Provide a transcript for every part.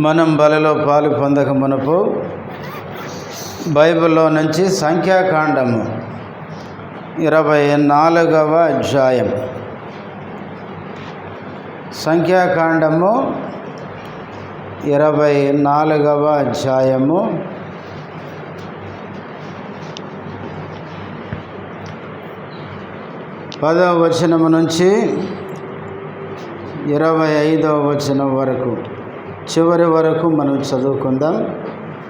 మనం బలిలో పాలు పొందక మునుపు బైబిల్లో నుంచి సంఖ్యాకాండము 24వ అధ్యాయం. సంఖ్యాకాండము 24వ అధ్యాయము 10వ వచనము నుంచి 25వ వచనం వరకు చివరి వరకు మనం చదువుకుందాం.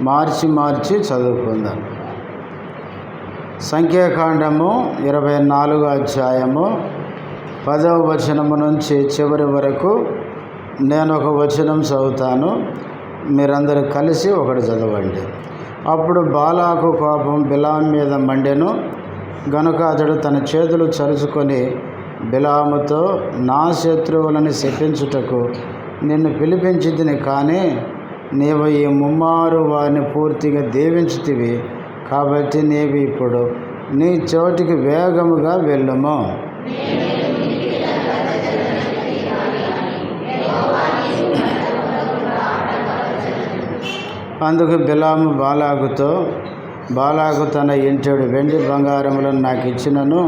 మార్చి చదువుకుందాం. సంఖ్యాకాండము 24వ అధ్యాయము 10వ వచనము నుంచి చివరి వరకు నేను ఒక వచనం చదువుతాను, మీరందరూ కలిసి ఒకటి చదవండి. అప్పుడు బాలాకు కోపం బిలాము మీద మండెను గనుక అతడు తన చేతులు చరుచుకొని బిలాముతో, నా శత్రువులను శపించుటకు నిన్ను పిలిపించితిని, కానీ నీవు ఈ ముమ్మారు వారిని పూర్తిగా దీవించితివి, కాబట్టి నీవు ఇప్పుడు నీ చోటికి వేగముగా వెళ్ళుము. అందుకు బిలాము బాలాకు తన ఇంటెడు వెండి బంగారములను నాకు ఇచ్చినను,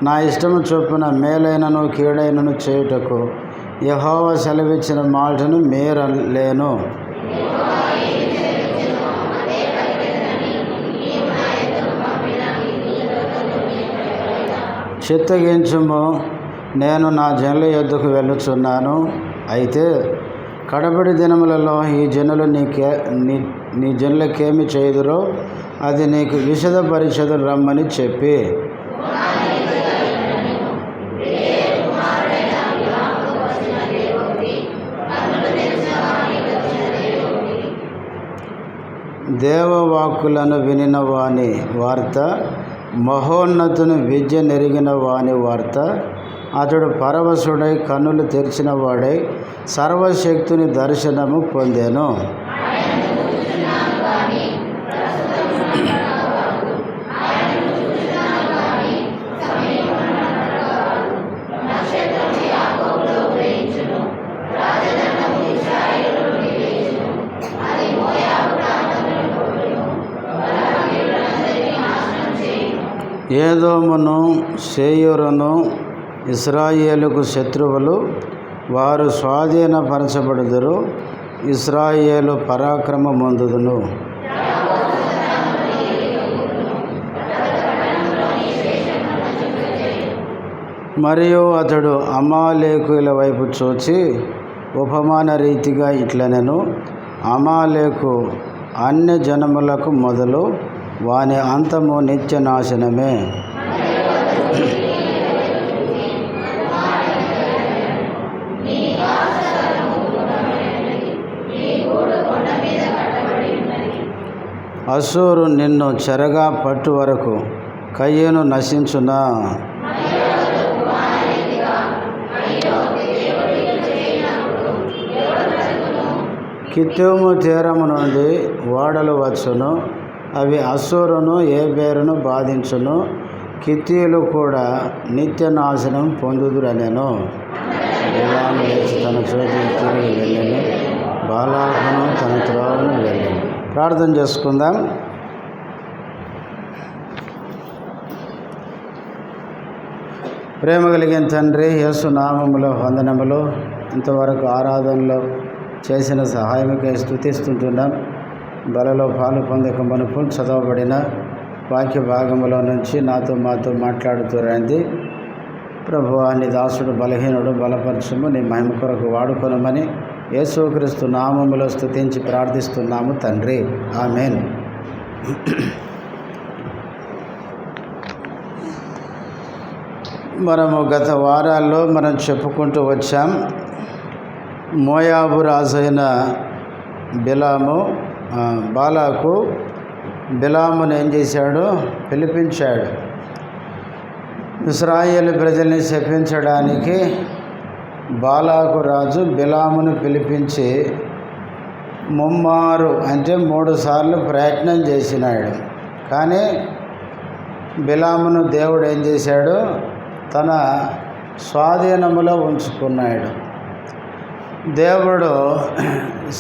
నా ఇష్టము చొప్పున మేలైనను కీడైనను చేయుటకు యెహోవా సెలవిచ్చిన మాటను మీరలేను. చిత్తగించుము, నేను నా జనుల యొద్దకు వెళ్ళుచున్నాను. అయితే కడపడి దినములలో ఈ జనులు నీ జనులకేమి చేయుదురో అది నీకు విశదపరిచెదరు రమ్మని చెప్పి, దేవవాక్కులను వినిన వాని వార్త, మహోన్నతుని విద్య నెరిగిన వాని వార్త, అతడు పరవశుడై కన్నులు తెరిచిన వాడై సర్వశక్తుని దర్శనము పొందెను. ఏదోమును సేయీరును ఇశ్రాయేలుకు శత్రువులు, వారు స్వాధీనపరచబడుదురు, ఇశ్రాయేలు పరాక్రమమొందుదును. మరియు అతడు అమాలేకుల వైపు చూచి ఉపమాన రీతిగా ఇట్లనెను, అమాలేకు అన్య జనములకు మొదలు, వాని అంతము నిత్య నాశనమే. అసూరు నిన్ను చెరగా పట్టు వరకు కయ్యను నశించునా? కిత్తీము తీరము నుండి ఓడలు వచ్చును, అవి అసూరును ఏబేరును బాధించును, కిత్తీయులు కూడా నిత్య నాశనం పొందుదురనెను. బిలాము లేచి తన చోటికి తిరిగి వెళ్ళెను, బాలాకును తన త్రోవను వెళ్ళెను. ప్రార్థన చేసుకుందాం. ప్రేమ కలిగిన తండ్రి, యేసు నామములో వందనములు. ఇంతవరకు ఆరాధనలో చేసిన సహాయముకే స్తుతిస్తుంటున్నాం. బలలో పాలు పొందక మునుపు చదవబడిన వాక్య భాగములో నుంచి మాతో మాట్లాడుతూ రండి. ప్రభువా, నీ దాసుడు బలహీనుడు, బలపరచుము, నీ మహిమ కొరకు వాడుకొనమని యేసుక్రీస్తు నామములో స్తుతించి ప్రార్థిస్తున్నాము తండ్రి, ఆమేన్. మనము గత వారాల్లో చెప్పుకుంటూ వచ్చాం. మోయాబు రాజైన బాలాకు బిలామును ఏం చేశాడు? పిలిపించాడు. ఇశ్రాయేలు ప్రజల్ని శపించడానికి బాలాకు రాజు బిలామును పిలిపించి ముమ్మారు అంటే 3 సార్లు ప్రయత్నం చేసినాడు. కానీ బిలామును దేవుడు ఏం చేశాడు? తన స్వాధీనములో ఉంచుకున్నాడు. దేవుడు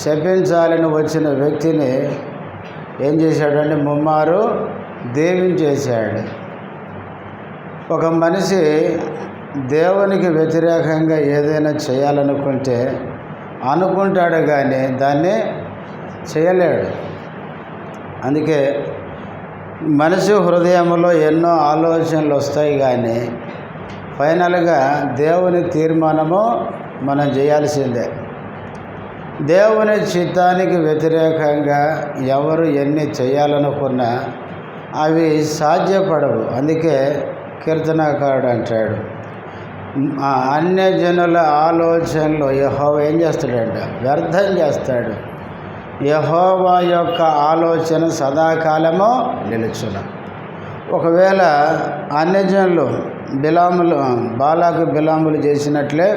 శపించాలని వచ్చిన వ్యక్తిని ఏం చేశాడంటే ముమ్మారు దీవించేశాడు. ఒక మనిషి దేవునికి వ్యతిరేకంగా ఏదైనా చేయాలనుకుంటే అనుకుంటాడు కానీ దాన్ని చేయలేడు. అందుకే మనిషి హృదయంలో ఎన్నో ఆలోచనలు వస్తాయి కానీ ఫైనల్గా దేవుని తీర్మానము మనం చేయాల్సిందే. దేవుని చిత్తానికి వ్యతిరేకంగా ఎవరు ఎన్ని చేయాలనుకున్నా అవి సాధ్యపడవు. అందుకే కీర్తనకారుడు అంటాడు, అన్యజనుల ఆలోచనలు యెహోవా ఏం చేస్తాడంట? వ్యర్థం చేస్తాడు. యెహోవా యొక్క ఆలోచన సదాకాలము నిలుచును. ఒకవేళ అన్యజనులు బాలాకు బిలాములు చేసినట్లే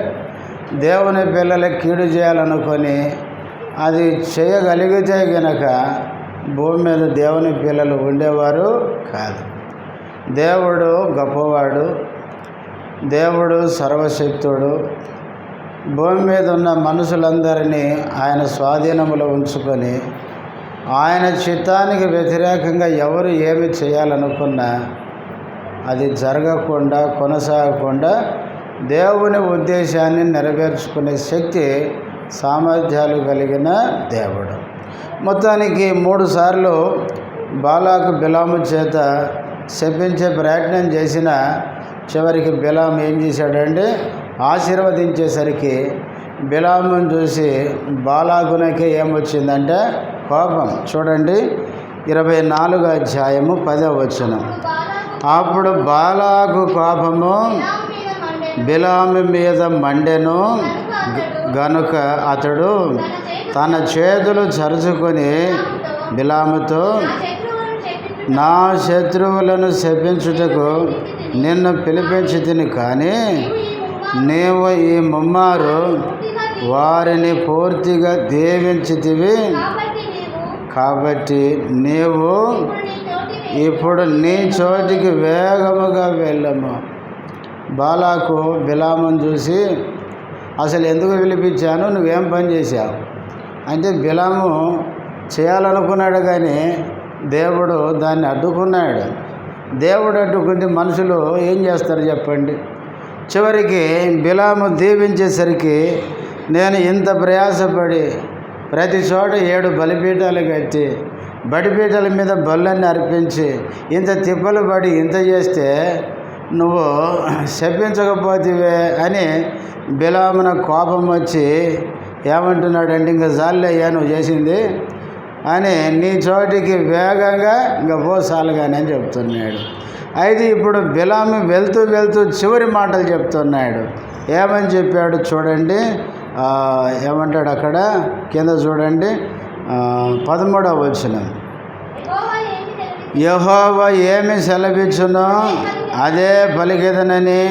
దేవుని పిల్లలకి కీడు చేయాలనుకొని అది చేయగలిగితే గనక భూమి మీద దేవుని పిల్లలు ఉండేవారు కాదు. దేవుడు గొప్పవాడు, దేవుడు సర్వశక్తుడు. భూమి మీద ఉన్న మనుషులందరినీ ఆయన స్వాధీనంలో ఉంచుకొని ఆయన చిత్తానికి వ్యతిరేకంగా ఎవరు ఏమి చేయాలనుకున్నా అది జరగకుండా కొనసాగకుండా దేవుని ఉద్దేశాన్ని నెరవేర్చుకునే శక్తి సామర్థ్యాలు కలిగిన దేవుడు. మొత్తానికి 3 సార్లు బాలాకు బిలాము చేత శపించే ప్రయత్నం చేసిన చివరికి బిలాము ఏం చేశాడంటే ఆశీర్వదించేసరికి బిలామును చూసి బాలాకునకే ఏమొచ్చిందంటే కోపం. చూడండి 24వ అధ్యాయము 10వ వచనం. అప్పుడు బాలాకు కోపము బిలాము మీద మండెను గనుక అతడు తన చేతులు చరుచుకొని బిలాముతో, నా శత్రువులను శపించుటకు నిన్ను పిలిపించి తిని, కానీ నీవు ఈ ముమ్మారు వారిని పూర్తిగా దీవించితివి, కాబట్టి నీవు ఇప్పుడు నీ చోటికి వేగముగా వెళ్ళము. బాలాకు బిలామును చూసి, అసలు ఎందుకు పిలిపించాను, నువ్వేం పని చేశావు అంటే బిలాము చేయాలనుకున్నాడు కానీ దేవుడు దాన్ని అడ్డుకున్నాడు. దేవుడు అడ్డుకుంటే మనుషులు ఏం చేస్తారు చెప్పండి? చివరికి బిలాము దీవించేసరికి, నేను ఇంత ప్రయాసపడి ప్రతి చోట 7 బలిపీఠాలు కట్టి బలిపీఠాల మీద బళ్ళన్నీ అర్పించి ఇంత తిప్పలు పడి ఇంత చేస్తే నువ్వు శపించకపోతివే అని బిలామున కోపం వచ్చి ఏమంటున్నాడంటే, ఇంకా జాలయ్యా నువ్వు చేసింది అని, నీ చోటికి వేగంగా ఇంకా పోసాలుగానే అని చెప్తున్నాడు. అయితే ఇప్పుడు బిలాము వెళ్తూ వెళ్తూ చివరి మాటలు చెప్తున్నాడు. ఏమని చెప్పాడు చూడండి, ఏమంటాడు అక్కడ కింద చూడండి 13వ వచనం. యెహోవా ఏమి సెలవిచ్చునో అదే పలికెదనని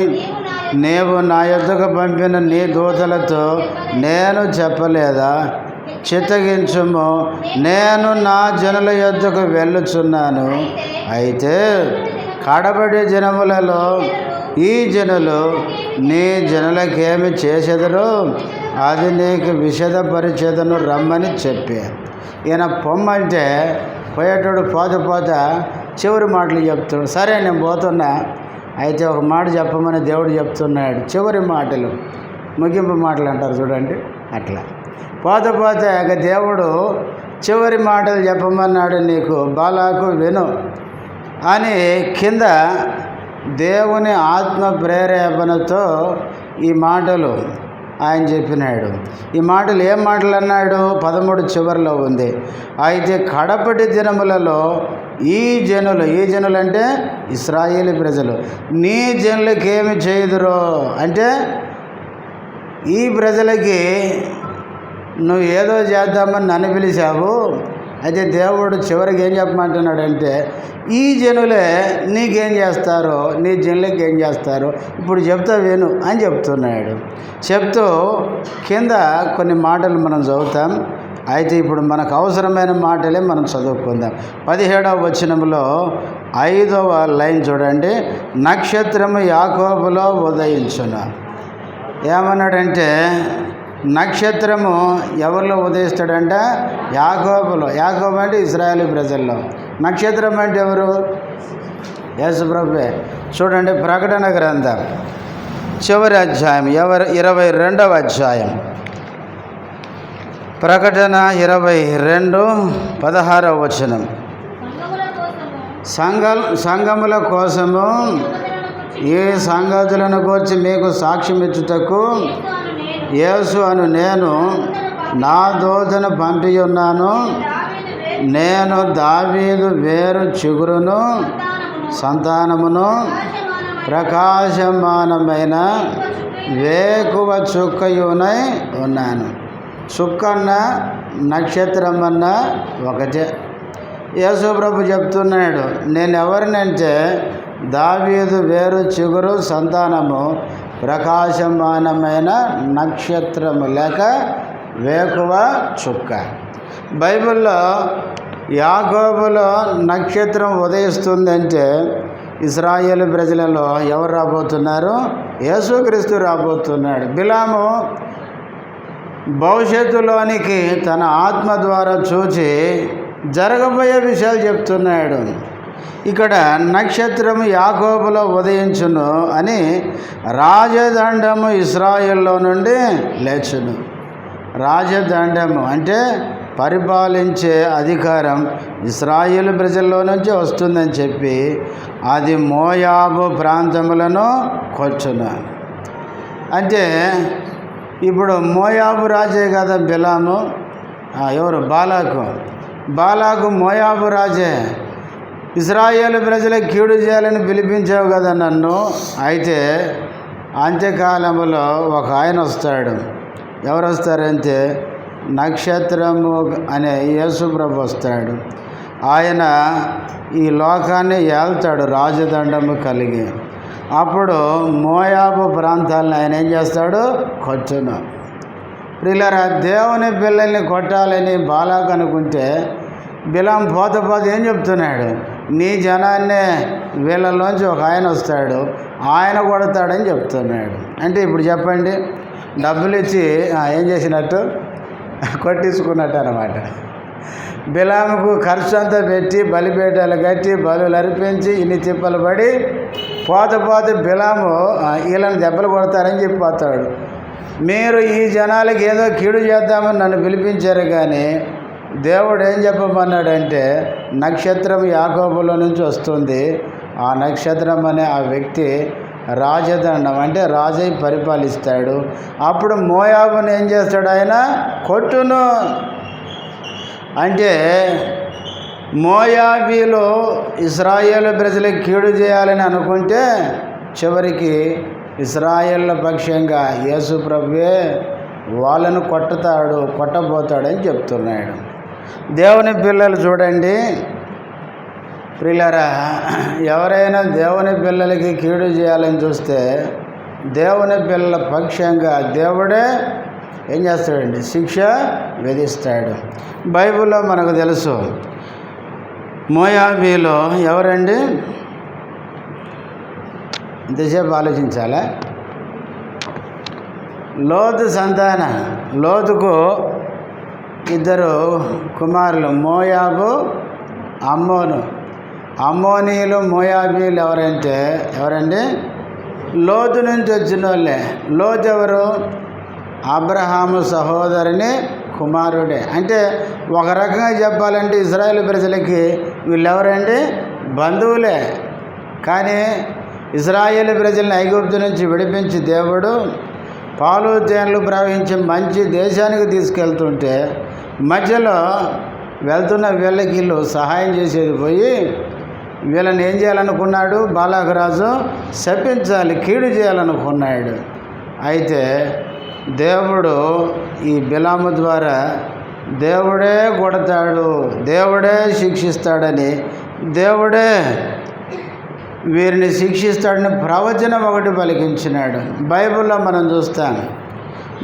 నీవు నా యొద్దకు పంపిన నీ దూతలతో నేను చెప్పలేదా? చిత్తగించుము, నేను నా జనుల యొద్దకు వెళ్ళుచున్నాను. అయితే కడబడి జనములలో ఈ జనులు నీ జనులకేమి చేసెదరో అది నీకు విషదపరిచేదను రమ్మని చెప్పి, ఈయన పొమ్మంటే పోయేటోడు పోత చివరి మాటలు చెప్తాడు. సరే నేను పోతున్నా, అయితే ఒక మాట చెప్పమని దేవుడు చెప్తున్నాడు. చివరి మాటలు, ముగింపు మాటలు అంటారు చూడండి, అట్లా పోత ఇక దేవుడు చివరి మాటలు చెప్పమన్నాడు, నీకు బాలాకు విను అని కింద దేవుని ఆత్మ ప్రేరేపణతో ఈ మాటలు ఆయన చెప్పినాడు. ఈ మాటలు ఏం మాటలు అన్నాడు? 13 చివరిలో ఉంది. అయితే కడపటి దినములలో ఈ జనులు అంటే ఇశ్రాయేలు ప్రజలు, నీ జనులకి ఏమి చేయుదురో అంటే ఈ ప్రజలకి నువ్వు ఏదో చేద్దామని నన్ను పిలిచావు. అయితే దేవుడు చివరికి ఏం చెప్పమంటున్నాడంటే, ఈ జనులే నీకేం చేస్తారో, నీ జనులకి ఏం చేస్తారో ఇప్పుడు చెప్తా విను అని చెప్తున్నాడు. చెప్తూ కింద కొన్ని మాటలు మనం చదువుతాం. అయితే ఇప్పుడు మనకు అవసరమైన మాటలే మనం చదువుకుందాం. 17వ వచనంలో 5వ లైన్ చూడండి. నక్షత్రము యాకోబులో ఉదయించును. ఏమన్నాడంటే, నక్షత్రము ఎవరిలో ఉదయిస్తాడంట? యాకోబులో. యాకోబు అంటే ఇశ్రాయేలు ప్రజల్లో. నక్షత్రం అంటే ఎవరు? యేసు ప్రభువే. చూడండి ప్రకటన గ్రంథం చివరి అధ్యాయం 22వ అధ్యాయం. ప్రకటన 22:16 వచనం. సంఘముల కోసము ఏ సంగతులను గురించి మీకు సాక్ష్యం ఇచ్చుటకు యేసు అను నేను నా దూతను పంపి ఉన్నాను. నేను దావీదు వేరు చిగురును సంతానమును ప్రకాశమానమైన వేకువ చుక్కయునై ఉన్నాను. చుక్కన్న నక్షత్రమన్న ఒకటే. యేసు ప్రభు చెప్తున్నాడు, నేను ఎవరినంటే దావీదు వేరు చిగురు సంతానము ప్రకాశమానమైన నక్షత్రము లేక వేకువ చుక్క. బైబిల్లో యాకోబులో నక్షత్రం ఉదయిస్తుందంటే ఇశ్రాయేలు ప్రజలలో ఎవరు రాబోతున్నారు? యేసుక్రీస్తు రాబోతున్నాడు. బిలాము భవిష్యత్తులోనికి తన ఆత్మ ద్వారా చూచి జరగబోయే విషయాలు చెప్తున్నాడు. ఇక్కడ నక్షత్రము యాకోబులో ఉదయించును అని రాజదండము ఇశ్రాయేల్లో నుండి లేచును. రాజదండము అంటే పరిపాలించే అధికారం ఇశ్రాయేలు ప్రజల్లో నుంచి వస్తుందని చెప్పి అది మోయాబు ప్రాంతములను కొచ్చును. అంటే ఇప్పుడు మోయాబు రాజే కదా బిలాము. ఎవరు? బాలాకు మోయాబు రాజే. ఇశ్రాయేలు ప్రజలకు కీడు చేయాలని పిలిపించావు కదా నన్ను. అయితే అంత్యకాలంలో ఒక ఆయన వస్తాడు. ఎవరు వస్తారంటే నక్షత్రము అనే యేసు ప్రభు వస్తాడు. ఆయన ఈ లోకాన్ని ఏల్తాడు రాజదండము కలిగి. అప్పుడు మోయాబు ప్రాంతాలను ఆయన ఏం చేస్తాడు? కొట్టును. ప్రియులారా, దేవుని పిల్లల్ని కొట్టాలని బాలాకు అనుకుంటే బిలాం పోత ఏం చెప్తున్నాడు? నీ జనాన్నే వీళ్ళలోంచి ఒక ఆయన వస్తాడు, ఆయన కొడతాడని చెప్తున్నాడు. అంటే ఇప్పుడు చెప్పండి, డబ్బులు ఇచ్చి ఏం చేసినట్టు? కొట్టించుకున్నట్టు అన్నమాట. బిలాముకు ఖర్చు అంతా పెట్టి బలిపేటలు కట్టి బలులు అర్పించి ఇన్ని తిప్పలు పడి పోత బిలాము వీళ్ళని దెబ్బలు కొడతారని చెప్పిపోతాడు. మీరు ఈ జనాలకి ఏదో కీడు చేద్దామని నన్ను పిలిపించారు, కానీ దేవుడు ఏం చెప్పమన్నాడంటే నక్షత్రం యాకోబులో నుంచి వస్తుంది. ఆ నక్షత్రం అనే ఆ వ్యక్తి రాజదండం అంటే రాజై పరిపాలిస్తాడు. అప్పుడు మోయాబుని ఏం చేస్తాడు? ఆయన కొట్టును. అంటే మోయాబీలో ఇశ్రాయేలు ప్రజలకు కీడు చేయాలని అనుకుంటే చివరికి ఇశ్రాయేళ్ల పక్షంగా యేసు ప్రభువే వాళ్ళను కొట్టబోతాడని చెప్తున్నాడు. దేవుని పిల్లలు చూడండి ప్రియులారా, ఎవరైనా దేవుని పిల్లలకి కీడు చేయాలని చూస్తే దేవుని పిల్లల పక్షంగా దేవుడే ఏం చేస్తాడండి? శిక్ష విధిస్తాడు. బైబిల్లో మనకు తెలుసు మోయాబీలో ఎవరండి? ఇంతసేపు ఆలోచించాలా? లోతు సంతానం. లోతుకు 2 కుమారులు, మోయాబు, అమ్మోను. అమ్మోనీయులు మోయాబీలు ఎవరండి? లోతు నుంచి వచ్చిన వాళ్ళే. లోతు ఎవరు? అబ్రహాము సహోదరుని కుమారుడే. అంటే ఒక రకంగా చెప్పాలంటే ఇశ్రాయేలు ప్రజలకి వీళ్ళెవరండి? బంధువులే. కానీ ఇశ్రాయేలు ప్రజల్ని ఐగుప్తు నుంచి విడిపించి దేవుడు పాలు తేనెలు ప్రవహించి మంచి దేశానికి తీసుకెళ్తుంటే మధ్యలో వెళ్తున్న వీళ్ళకి వీళ్ళు సహాయం చేసేది పోయి వీళ్ళని ఏం చేయాలనుకున్నాడు? బాలాకు రాజు శపించాలి, కీడు చేయాలనుకున్నాడు. అయితే దేవుడు ఈ బిలాము ద్వారా దేవుడే కొడతాడు, దేవుడే శిక్షిస్తాడని, దేవుడే వీరిని శిక్షిస్తాడని ప్రవచనం ఒకటి పలికించినాడు. బైబిల్లో మనం చూస్తాం.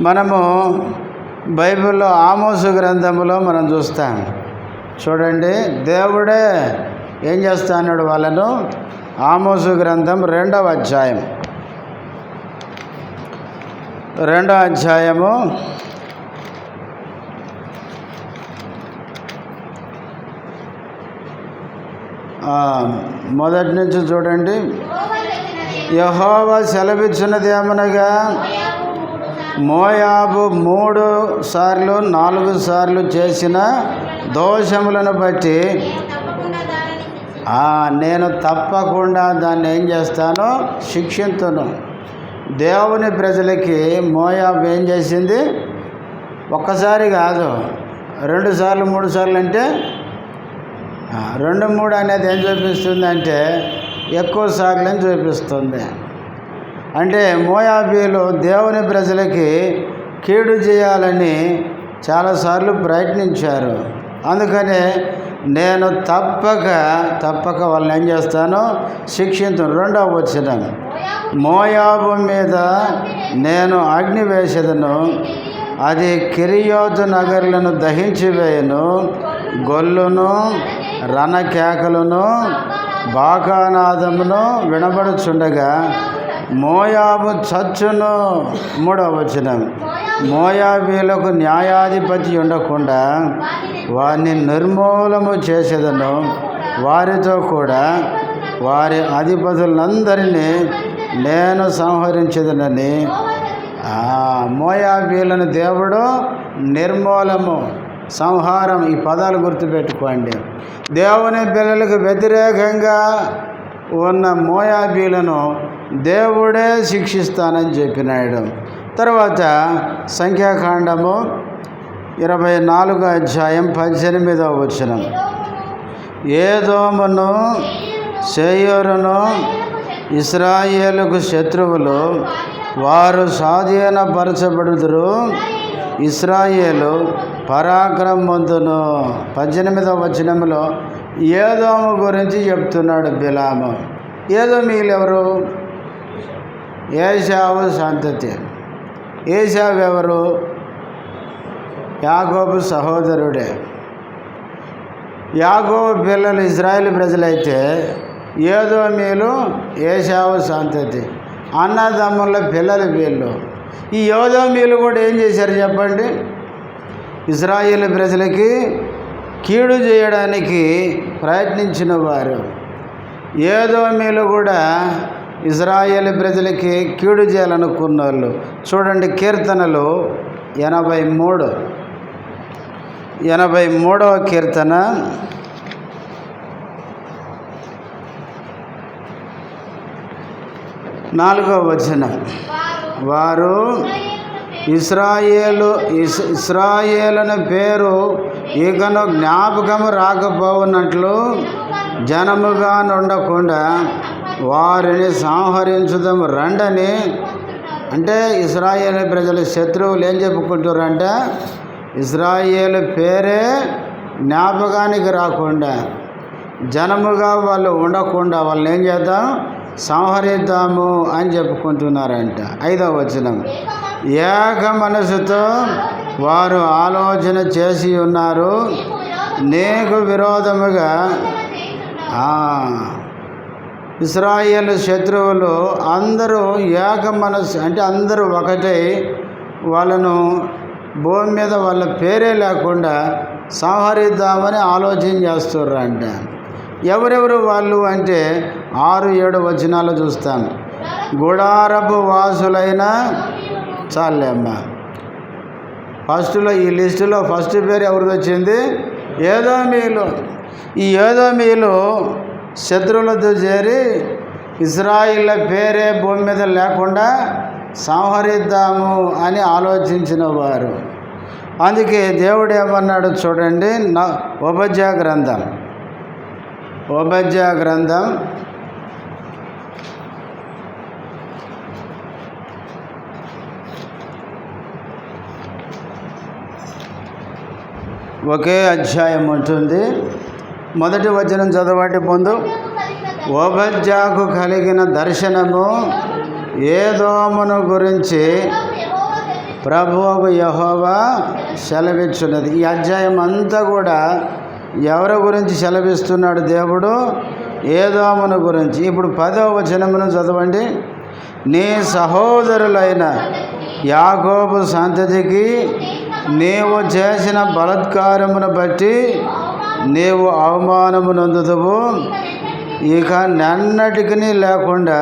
మనము బైబిల్లో ఆమోసు గ్రంథంలో మనం చూస్తాం. చూడండి, దేవుడే ఏం చేస్తాడు వాళ్ళను? ఆమోసు గ్రంథం 2వ అధ్యాయం మొదటి నుంచి చూడండి. యెహోవా సెలవిచ్చినది ఏమనగా, మోయాబు 3 సార్లు 4 సార్లు చేసిన దోషములను బట్టి నేను తప్పకుండా దాన్ని ఏం చేస్తాను, శిక్షింతును. దేవుని ప్రజలకి మోయాబు ఏం చేసింది? ఒక్కసారి కాదు, 2 సార్లు 3 సార్లు అంటే 2, 3 అనేది ఏం చూపిస్తుంది అంటే ఎక్కువ సార్లు అని చూపిస్తుంది. అంటే మోయాబీలు దేవుని ప్రజలకి కీడు చేయాలని చాలాసార్లు ప్రయత్నించారు. అందుకనే నేను తప్పక వాళ్ళని ఏం చేస్తాను, శిక్షించను. 2వ వచనం, మోయాబు మీద నేను అగ్ని వేసేదను, అది కిరియోతు నగరులను దహించివేయను, గొల్లును రణకేకలను బాకానాదమును వినబడుచుండగా మోయాబు చచ్చును. 3వ వచనం, మోయాబీలకు న్యాయాధిపతి ఉండకుండా వారిని నిర్మూలము చేసేదను, వారితో కూడా వారి అధిపతులందరినీ నేను సంహరించేదనని. మోయాబీలను దేవుడు నిర్మూలము, సంహారం, ఈ పదాలు గుర్తుపెట్టుకోండి. దేవుని పిల్లలకు వ్యతిరేకంగా ఉన్న మోయాబీలను దేవుడే శిక్షిస్తానని చెప్పినాడు. తర్వాత సంఖ్యాకాండము 24వ అధ్యాయం 18వ వచనం, ఏదోమును సేయోరును ఇశ్రాయేలుకు శత్రువులు, వారు స్వాధీనపరచబడుదురు, ఇశ్రాయేలు పరాక్రమవంతును. 18వ వచనంలో ఏదోము గురించి చెప్తున్నాడు బిలాము. ఏదోమీయులు ఎవరు? ఏశావు సంతతి. ఏశావు ఎవరు? యాకోబు సహోదరుడే. యాకోబు పిల్లలు ఇశ్రాయేలు ప్రజలైతే ఏదోమీయులు ఏశావు సంతతి, అన్నదమ్ముల పిల్లలు వీళ్ళు. ఈ ఏదోమీయులు కూడా ఏం చేశారు చెప్పండి? ఇశ్రాయేలు ప్రజలకి కీడు చేయడానికి ప్రయత్నించిన వారు. ఏదోమీయులు కూడా ఇశ్రాయేలు ప్రజలకి కీడు చేయాలనుకున్న వాళ్ళు. చూడండి, కీర్తనలు 83వ కీర్తన 4వ వచనం, వారు ఇశ్రాయేలుని పేరు ఇకను జ్ఞాపకము రాకపోవునట్లు జనముగా నుండకుండా వారిని సంహరించుదాము రండని. అంటే ఇశ్రాయేలు ప్రజల శత్రువులు ఏం చెప్పుకుంటారంటే, ఇశ్రాయేలు పేరే జ్ఞాపకానికి రాకుండా, జనముగా వాళ్ళు ఉండకుండా వాళ్ళని ఏం చేద్దాం, సంహరిద్దాము అని చెప్పుకుంటున్నారంట. 5వ వచనం, ఏక మనసుతో వారు ఆలోచన చేసి ఉన్నారు, నీకు విరోధముగా. ఇశ్రాయేలు శత్రువులు అందరూ ఏక మనసు అంటే అందరూ ఒకటై వాళ్ళను భూమి మీద వాళ్ళ పేరే లేకుండా సంహరిద్దామని ఆలోచన చేస్తున్నారంట. ఎవరెవరు వాళ్ళు అంటే 6-7 వచనాలు చూస్తాం. గుడారపు వాసులైన చాలేమ్మ. ఫస్ట్లో ఈ లిస్టులో ఫస్ట్ పేరు ఎవరిది వచ్చింది? ఏదోమీయులు. ఈ ఏదోమీయులు శత్రువులతో చేరి ఇశ్రాయేలు పేరే భూమి మీద లేకుండా సంహరిద్దాము అని ఆలోచించిన వారు. అందుకే దేవుడు ఏమన్నాడు చూడండి, ఓబద్యా గ్రంథం 1వ అధ్యాయం ఉంటుంది. మొదటి వచనం చదవండి ముందు. ఓబద్యాకు కలిగిన దర్శనము ఏదోమును గురించి ప్రభువు యెహోవా సెలవిచ్చున్నది. ఈ అధ్యాయం అంతా కూడా ఎవరి గురించి సెలవిస్తున్నాడు దేవుడు? ఏదోమును గురించి. ఇప్పుడు 10వ వచనమును చదవండి. నీ సహోదరులైన యాకోబు సంతతికి నీవు చేసిన బలాత్కారమును బట్టి నీవు అవమానము నొందుదువు, ఇక నన్నటికి లేకుండా.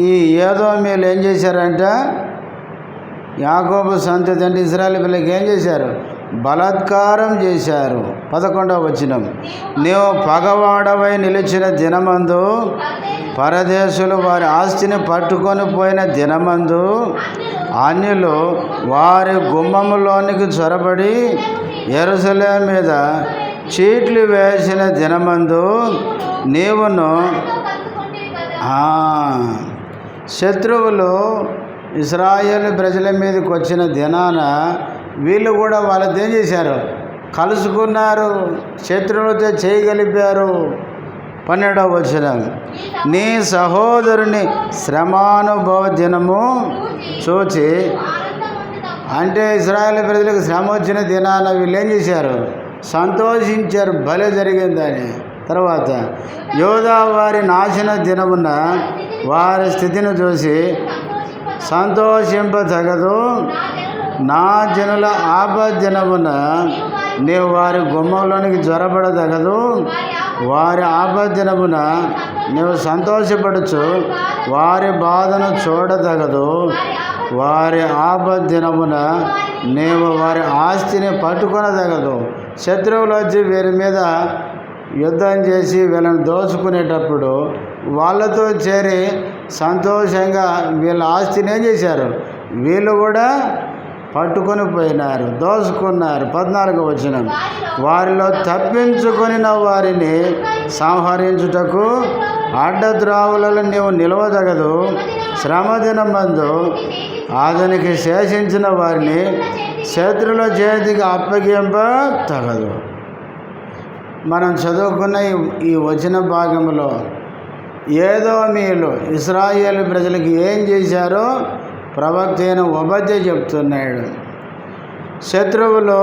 ఈ ఏదోమీయులు ఏం చేశారంట? యాకోబు సంతతి అంటే ఇశ్రాయేలు పిల్లలకి ఏం చేశారు? బలాత్కారం చేశారు. 11వ వచనం, నీవు పగవాడవై నిలిచిన దినమందు, పరదేశులు వారి ఆస్తిని పట్టుకొని పోయిన దినమందు, అన్యులు వారి గుమ్మములోనికి చొరబడి యెరూషలేము మీద చీట్లు వేసిన దినమందు, నీవును శత్రువులు ఇశ్రాయేలు ప్రజల మీదకి వచ్చిన దినాన వీళ్ళు కూడా వాళ్ళతో ఏం చేశారు? కలుసుకున్నారు, శత్రువులతో చేయగలిపారు. 12వ వచనం, నీ సహోదరుని శ్రమానుభవ దినము చూచి, అంటే ఇశ్రాయేలు ప్రజలకు శ్రమ వచ్చిన దినాన వీళ్ళు ఏం చేశారు? సంతోషించారు, భలే జరిగిందని. తర్వాత యోధా వారి నాశన దినమున వారి స్థితిని చూసి సంతోషింపతగదు, నా జనుల ఆపద్దినమున నీవు వారి గుమ్మంలోనికి జ్వరపడదగదు, వారి ఆపద్దినమున నీవు సంతోషపడుచు వారి బాధను చూడదగదు, వారి ఆపద్దినమున నీవు వారి ఆస్తిని పట్టుకొనదగదు. శత్రువులు వచ్చి వీరి మీద యుద్ధం చేసి వీళ్ళని దోచుకునేటప్పుడు వాళ్ళతో చేరి సంతోషంగా వీళ్ళ ఆస్తిని ఏం చేశారు? వీళ్ళు కూడా పట్టుకొని పోయినారు, దోచుకున్నారు. 14వ వచనం, వారిలో తప్పించుకొని వారిని సంహరించుటకు అడ్డద్రావులలో నీవు నిలవదగదు, శ్రమదినమందు అతనికి శేషించిన వారిని శత్రుల చేతికి అప్పగింప తగదు. మనం చదువుకున్న ఈ వచన భాగంలో ఏదోమీయులు ఇశ్రాయేలు ప్రజలకు ఏం చేశారో ప్రవక్త అయిన ఓబద్యా చెప్తున్నాడు. శత్రువులు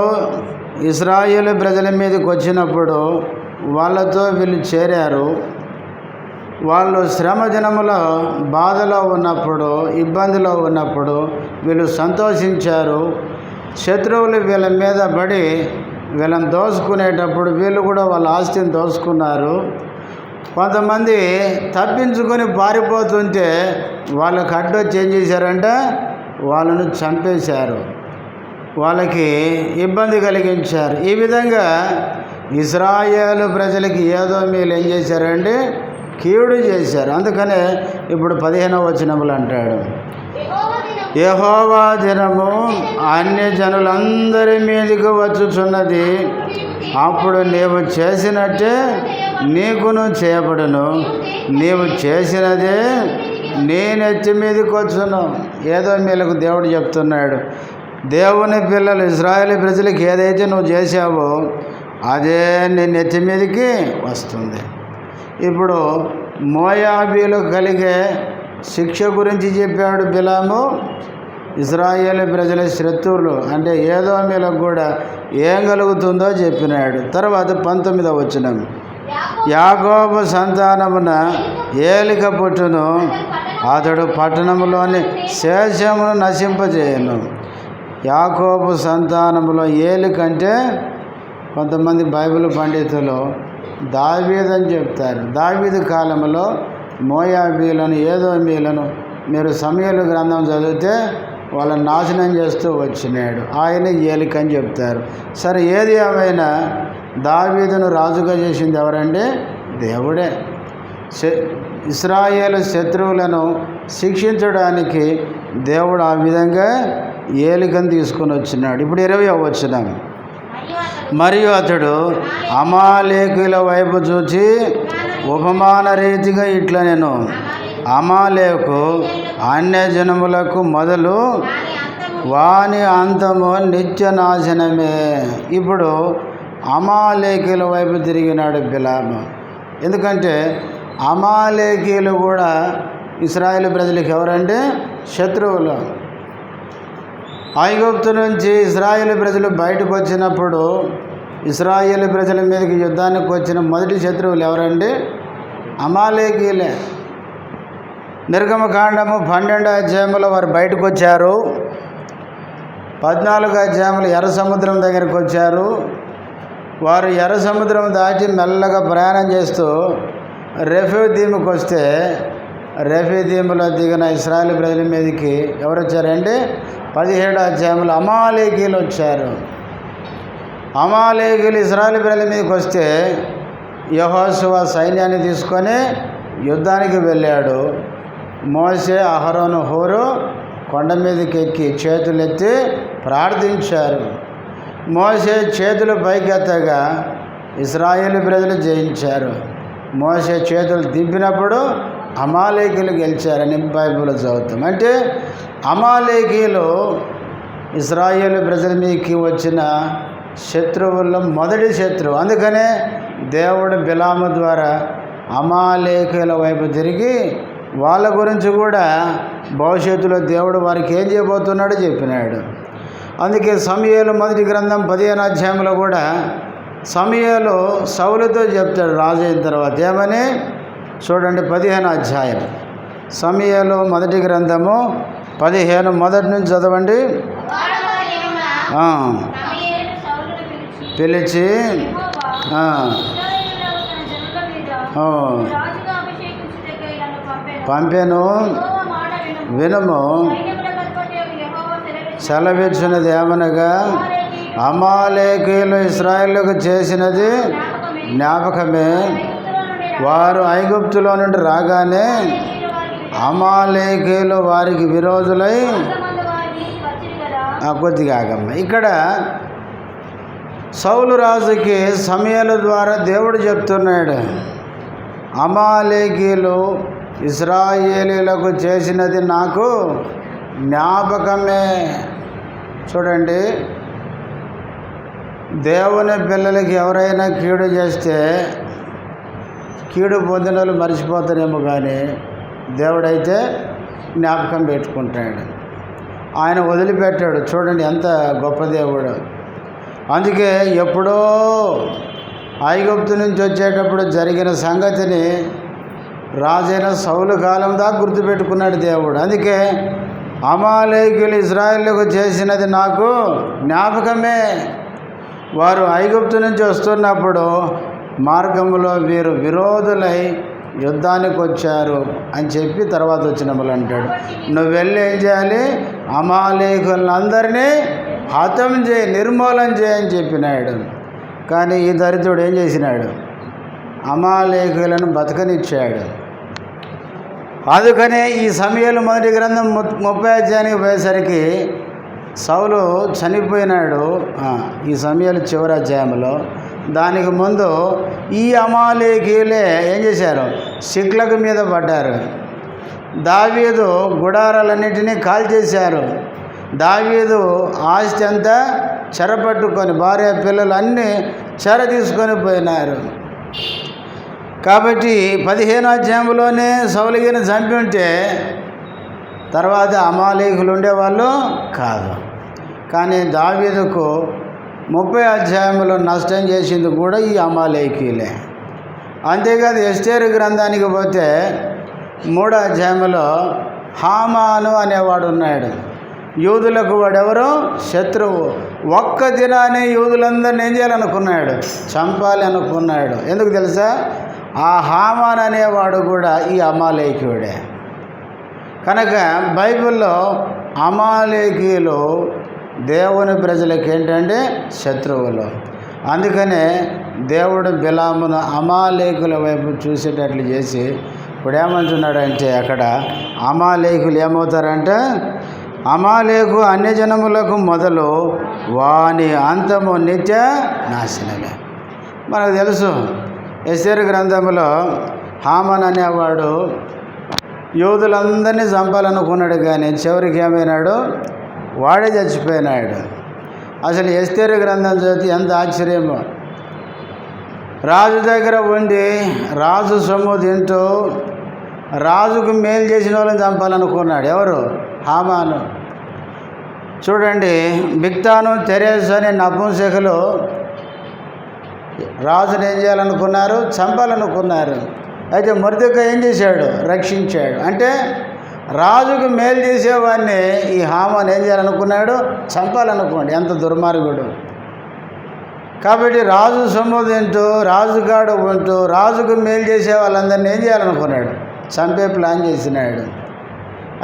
ఇశ్రాయేలు ప్రజల మీదకి వచ్చినప్పుడు వాళ్ళతో వీళ్ళు చేరారు. వాళ్ళు శ్రమ దినములో బాధలో ఉన్నప్పుడు, ఇబ్బందిలో ఉన్నప్పుడు వీళ్ళు సంతోషించారు. శత్రువులు వీళ్ళ మీద పడి వీళ్ళని దోచుకునేటప్పుడు వీళ్ళు కూడా వాళ్ళ ఆస్తిని దోచుకున్నారు. కొంతమంది తప్పించుకొని పారిపోతుంటే వాళ్ళకి అడ్డొచ్చి ఏం చేశారంటే వాళ్ళను చంపేశారు, వాళ్ళకి ఇబ్బంది కలిగించారు. ఈ విధంగా ఇశ్రాయేలు ప్రజలకి ఏదోమీయులు ఏం చేశారంటే కీడు చేశారు. అందుకనే ఇప్పుడు 15వ వచనములు అంటాడు, యెహోవా దినము అన్యజనులందరి మీదకి వచ్చుచున్నది, అప్పుడు నీవు చేసినట్టే నీకును చేయబడును, నీవు చేసినదే నీ నెత్తి మీదకి వచ్చును. ఏదోమీయులకు దేవుడు చెప్తున్నాడు, దేవుని పిల్లలు ఇశ్రాయేలు ప్రజలకు ఏదైతే నువ్వు చేశావో అదే నీ నెత్తి మీదకి వస్తుంది. ఇప్పుడు మోయాబీలు కలిగే శిక్ష గురించి చెప్పాడు బిలాము. ఇశ్రాయేలు ప్రజల శత్రువులు అంటే ఏదోమీయులకు కూడా ఏం కలుగుతుందో చెప్పినాడు. తర్వాత 19వ వచనం, యాకోబు సంతానమున ఏలిక పుట్టును, అతడు పట్టణంలోని శేషమును నశింపజేయను. యాకోబు సంతానములో ఏలిక అంటే కొంతమంది బైబిల్ పండితులు దావీదు అని చెప్తారు. దావీదు కాలంలో మోయాబీలను ఏదోమీయులను మీరు సమూయేలు గ్రంథం చదివితే వాళ్ళని నాశనం చేస్తూ వచ్చినాడు. ఆయన ఏలిక అని చెప్తారు. సరే, ఏది ఏమైనా దావీదును రాజుగా చేసింది ఎవరంటే దేవుడే. ఇశ్రాయేలు శత్రువులను శిక్షించడానికి దేవుడు ఆ విధంగా ఏలికను తీసుకొని వచ్చినాడు. ఇప్పుడు 20వ వచనం, మరియు అతడు అమాలేకుల వైపు చూచి ఉపమాన రీతిగా ఇట్లా, నేను అమాలేకు అన్యజనములకు మొదలు, వాని అంతము నిత్య నాశనమే. ఇప్పుడు అమాలేకుల వైపు తిరిగినాడు బిలాము. ఎందుకంటే అమాలేకీలు కూడా ఇశ్రాయేలు ప్రజలకు ఎవరంటే శత్రువులు. ఐగుప్తు నుంచి ఇశ్రాయేలు ప్రజలు బయటకు వచ్చినప్పుడు ఇశ్రాయేలు ప్రజల మీదకి యుద్ధానికి వచ్చిన మొదటి శత్రువులు ఎవరంటే అమాలేకీలే. నిర్గమకాండము 12వ అధ్యాయంలో వారు బయటకు వచ్చారు. 14వ అధ్యాయంలో ఎర్ర సముద్రం దగ్గరికి వచ్చారు. వారు ఎర్ర సముద్రం దాటి మెల్లగా ప్రయాణం చేస్తూ రెఫీదీముకి వస్తే, రెఫీదీములో దిగిన ఇశ్రాయేలు ప్రజల మీదకి ఎవరు వచ్చారంటే 17వ అధ్యాయంలో అమాలేకీయులు వచ్చారు. అమాలేకీయులు ఇశ్రాయేలు ప్రజల మీదకి వస్తే యెహోషువ సైన్యాన్ని తీసుకొని యుద్ధానికి వెళ్ళాడు. మోషే, అహరోను, హూరు కొండ మీదకి ఎక్కి చేతులెత్తి ప్రార్థించారు. మోషే చేతులు పైకెత్తగా ఇశ్రాయేలు ప్రజలు జయించారు. మోషే చేతులు దింపినప్పుడు అమాలేకీయులు గెలిచారని బైబిల్లో చదువుతాం. అంటే అమాలేకీయులు ఇశ్రాయేలు ప్రజల మీదకి వచ్చిన శత్రువుల్లో మొదటి శత్రువు. అందుకనే దేవుడు బిలాము ద్వారా అమాలేకీయుల వైపు తిరిగి వాళ్ళ గురించి కూడా భవిష్యత్తులో దేవుడు వారికి ఏం చేయబోతున్నాడో చెప్పినాడు. అందుకే సమూయేలు మొదటి గ్రంథం 15వ అధ్యాయంలో కూడా సమూయేలు సౌలుతో చెప్తాడు రాజు అయిన తర్వాత ఏమని చూడండి. 15వ అధ్యాయం సమూయేలు మొదటి గ్రంథము 15 మొదటి నుంచి చదవండి. పిలిచి పంపెను, వినుము, సెలవిచ్చినది ఏమనగా అమాలేకీయులు ఇశ్రాయేలుకు చేసినది జ్ఞాపకమే. వారు ఐగుప్తులో నుండి రాగానే అమాలేకీయులు వారికి విరోధులై కొద్దిగా ఆగమ్మ. ఇక్కడ సౌలు రాజుకి సమూయేలు ద్వారా దేవుడు చెప్తున్నాడు, అమాలేకీయులు ఇశ్రాయేలీయులకు చేసినది నాకు జ్ఞాపకమే. చూడండి, దేవుని పిల్లలకి ఎవరైనా కీడు చేస్తే కీడు పొందిన వాళ్ళు మర్చిపోతారేమో, కానీ దేవుడైతే జ్ఞాపకం పెట్టుకుంటాడు. ఆయన వదిలిపెట్టాడు. చూడండి ఎంత గొప్ప దేవుడు. అందుకే ఎప్పుడో ఐగుప్తు నుంచి వచ్చేటప్పుడు జరిగిన సంగతిని రాజైన సౌలు కాలం దాకా గుర్తుపెట్టుకున్నాడు దేవుడు. అందుకే అమాలేకీయులు ఇశ్రాయేలుకు చేసినది నాకు జ్ఞాపకమే. వారు ఐగుప్తు నుంచి వస్తున్నప్పుడు మార్గంలో వీరు విరోధులై యుద్ధానికి వచ్చారు అని చెప్పి తర్వాత వచ్చినప్పుడు అంటాడు, నువ్వు వెళ్ళి ఏం చేయాలి, అమాలేకులందరినీ హతం చేయి, నిర్మూలన చేయని చెప్పినాడు. కానీ ఈ దరిద్రుడు ఏం చేసినాడు, అమాలేకులను బతకనిచ్చాడు. అందుకనే ఈ సమూయేలు మొదటి గ్రంథం 30వ అధ్యాయానికి పోయేసరికి సౌలు చనిపోయినాడు. ఈ సమూయేలు చివరి అధ్యాయంలో. దానికి ముందు ఈ అమాలేకీయులే ఏం చేశారు, సిక్లగు మీద పడ్డారు. దావీదు గుడారాలన్నింటినీ కాల్చేశారు. దావీదు ఆస్తి అంతా చెరపట్టుకొని భార్య పిల్లలు అన్నీ చెర తీసుకొని పోయినారు. కాబట్టి 15వ అధ్యాయంలోనే సౌలుగిని చంపి ఉంటే తర్వాత అమాలేకులు ఉండేవాళ్ళు కాదు. కానీ దావీదుకు 30వ అధ్యాయంలో నష్టం చేసింది కూడా ఈ అమాలేకీయులే. అంతేకాదు ఎస్తేరు గ్రంథానికి పోతే 3వ అధ్యాయంలో హామాను అనేవాడు ఉన్నాడు. యూదులకు వాడెవరో శత్రువు. ఒక్క దినాన్ని యూదులందరినీ ఏం చేయాలనుకున్నాడు, చంపాలి అనుకున్నాడు. ఎందుకు తెలుసా, ఆ హామాన్ అనేవాడు కూడా ఈ అమాలేకీయుడే. కనుక బైబిల్లో అమాలేకీయులు దేవుని ప్రజలకు ఏంటంటే శత్రువులు. అందుకనే దేవుడు బిలామును అమాలేకుల వైపు చూసేటట్లు చేసి ఇప్పుడు ఏమంటున్నాడంటే, అక్కడ అమాలేకులు ఏమవుతారంటే, అమాలేకు అన్యజనములకు మొదలు వాని అంతము నిత్య నాశనమే. మనకు తెలుసు ఎస్తేరు గ్రంథంలో హామాన్ అనేవాడు యూదులందరినీ చంపాలనుకున్నాడు, కానీ చివరికి ఏమైనాడు, వాడే చచ్చిపోయినాడు. అసలు ఎస్తేరు గ్రంథం చదివితే ఎంత ఆశ్చర్యమో. రాజు దగ్గర ఉండి రాజు సొమ్ము తింటూ రాజుకు మేలు చేసిన వాళ్ళని చంపాలనుకున్నాడు. ఎవరు, హామాను. చూడండి, బిక్తాను తెరేసు అనే నపుంసకులు రాజును ఏం చేయాలనుకున్నారు, చంపాలనుకున్నారు. అయితే మొర్దెకై ఏం చేశాడు, రక్షించాడు. అంటే రాజుకు మేలు చేసేవాడిని ఈ హామాను ఏం చేయాలనుకున్నాడు, చంపాలనుకోండి. ఎంత దుర్మార్గుడు. కాబట్టి రాజు సొమ్ము తింటూ రాజుగాడు ఉంటూ రాజుకు మేలు చేసే వాళ్ళందరినీ ఏం చేయాలనుకున్నాడు? చంపే ప్లాన్ చేసినాడు.